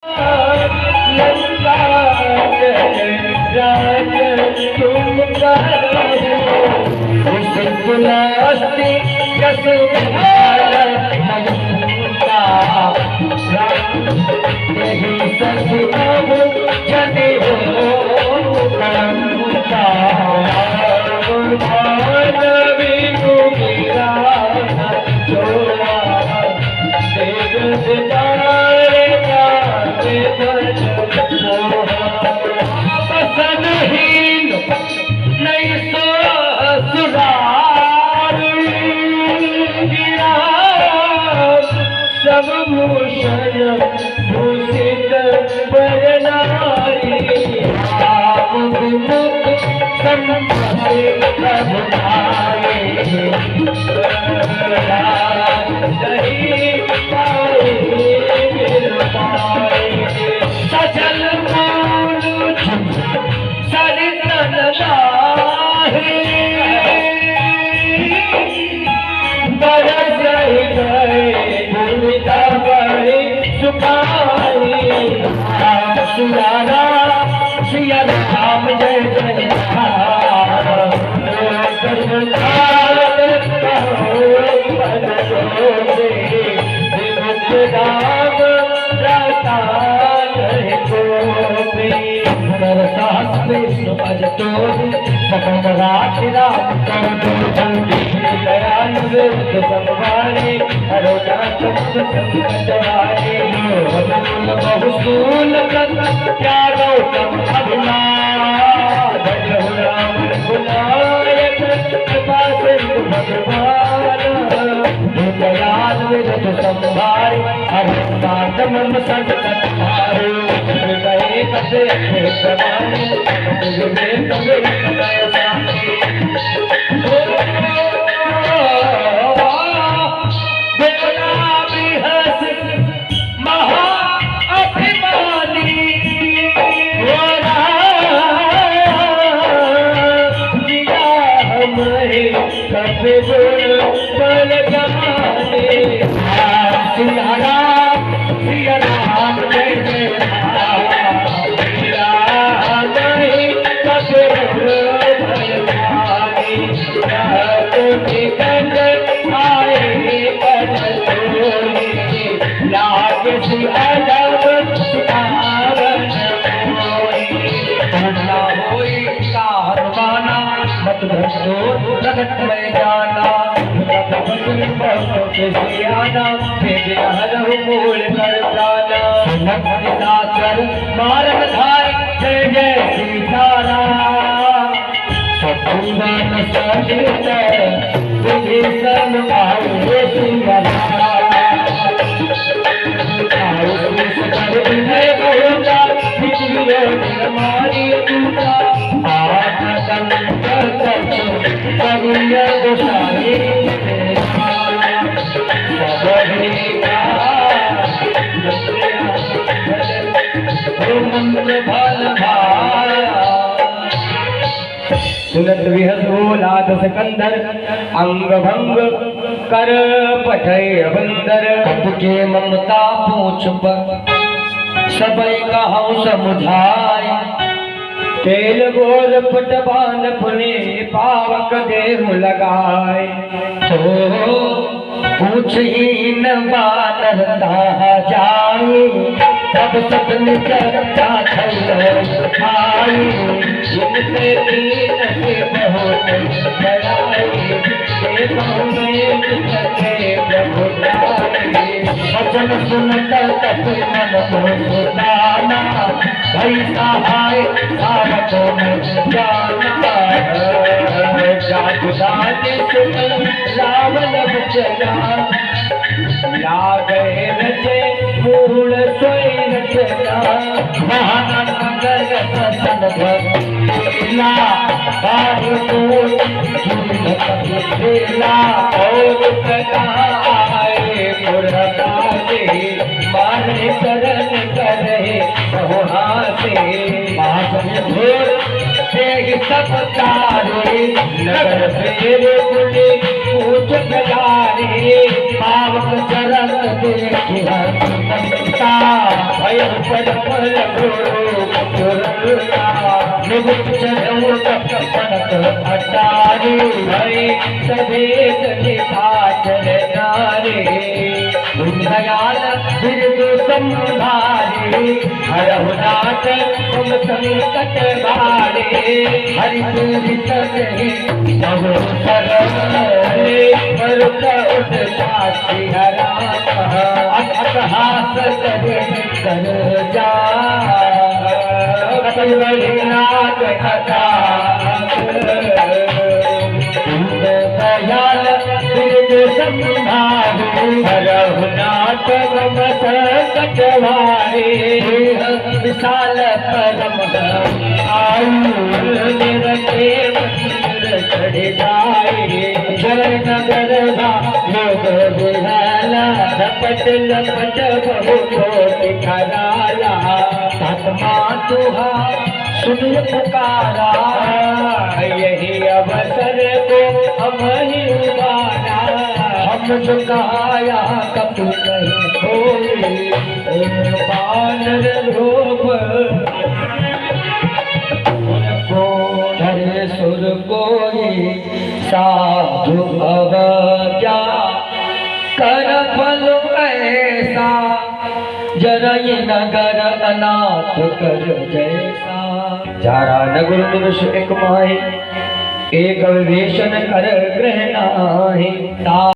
लंका राज तुम करो पुलास्ति ममता यही सचिव जने हो कमता मानवी को मेरा छोड़ा पसंदहीन नहीं सो सुधार गिरा सब भूषण भूषित बरनारी मुख संपत्ति प्रभुतारे सजल सरितन बरस गए भूमिका बड़े सुखाई सिया राम जय जय संभारे मन संकट मारो गए कसे प्रकट में जाना मूल कर मारन धार जय जय सीताराम सत्संगन सहित विभीषण आए मारी सुनत विहस भोलाद सिकंदर अंग भंग कर पठय बंदर के ममता पूछ पर सबई कहूँ समुझाय तेल गोर पटवान पुने पावक देहु लगाए तो पूछ ही न बानरता जाए तब सपन चर्चा खाई इनसे दीन से बहुत बड़ाई वचन सुनता तब मन को सुनाना भई सहाय सावको में जाना रावण बचना लागे रचे मूल सोई रचना महानगर ससन भला बाहु झूला और सदाए पुरकासे मारे करन करे बहुहासे महासंघोर से सब तारे नगर फेरे बुले पूछ गयारे पावक चरण देखी हंता भय परम गुरु गुरुला निगुप्त कनक अटारी भय सभेद निशाचर नारे दयाल बिरदु संभारे हरहु नाथ तुम संकट भारे हरि पूजित कहे बहु सरले मरुत उदासी हरा अटहास करे कर जा नाथ कथा दयाल बिरदु संभारे हरहु नाथ तुम संकट भारे विशाल परम आयु निरते मंदिर चढ़ जाए जल नगर लोग बुझाला लपट लपट बहु कोटि खराला आत्मा तुहा सुन पुकारा यही अवसर को हम ही उबारा हम झुकाया कपू नहीं खोई बानर रूप धरे सुर कोई साधु अवज्ञा कर फल ऐसा जरई नगर अनाथ कर जैसा जारा नगर मनुष्य एक माही एक विवेशन कर ग्रहणाहि